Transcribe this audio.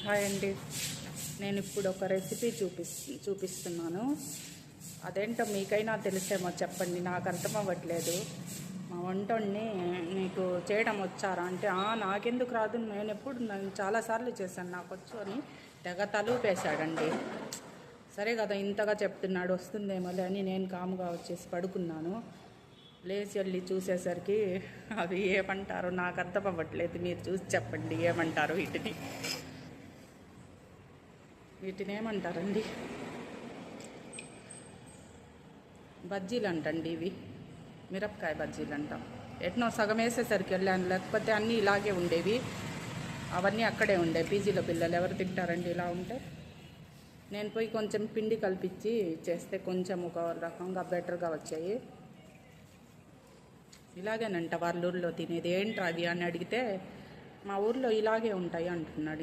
Hi అండి. నేను ఇప్పుడు ఒక రెసిపీ చూపిస్తున్నాను. అదేంటో మీకైనా తెలిసేమో చెప్పండి, నాకు అర్థం అవ్వట్లేదు. మా వంటని నీకు చేయడం వచ్చారా అంటే నాకెందుకు రాదు, నేను చాలాసార్లు చేశాను, నాకు వచ్చు అని తెగ తలూపేశాడండి. సరే కదా, ఇంతగా చెప్తున్నాడు వస్తుందేమోలే అని నేను కాముగా వచ్చేసి పడుకున్నాను. లేచి వెళ్ళి చూసేసరికి అవి ఏమంటారు నాకు అర్థం అవ్వట్లేదు. మీరు చూసి చెప్పండి ఏమంటారు వీటిని ఏమంటారండి? బజ్జీలు అంటండి, ఇవి మిరపకాయ బజ్జీలు అంటాం. ఎట్నో సగం వేసేసరికి వెళ్ళాను, లేకపోతే అన్నీ ఇలాగే ఉండేవి. అవన్నీ అక్కడే ఉండే పీజీలో. పిల్లలు ఎవరు తింటారండి ఇలా ఉంటే? నేను పోయి కొంచెం పిండి కల్పించి చేస్తే కొంచెం ఒక రకంగా బెటర్గా వచ్చాయి. ఇలాగేనంట వాళ్ళ ఊర్లో తినేది. ఏంట్రా అవి అని అడిగితే మా ఊర్లో ఇలాగే ఉంటాయి అంటున్నాడు.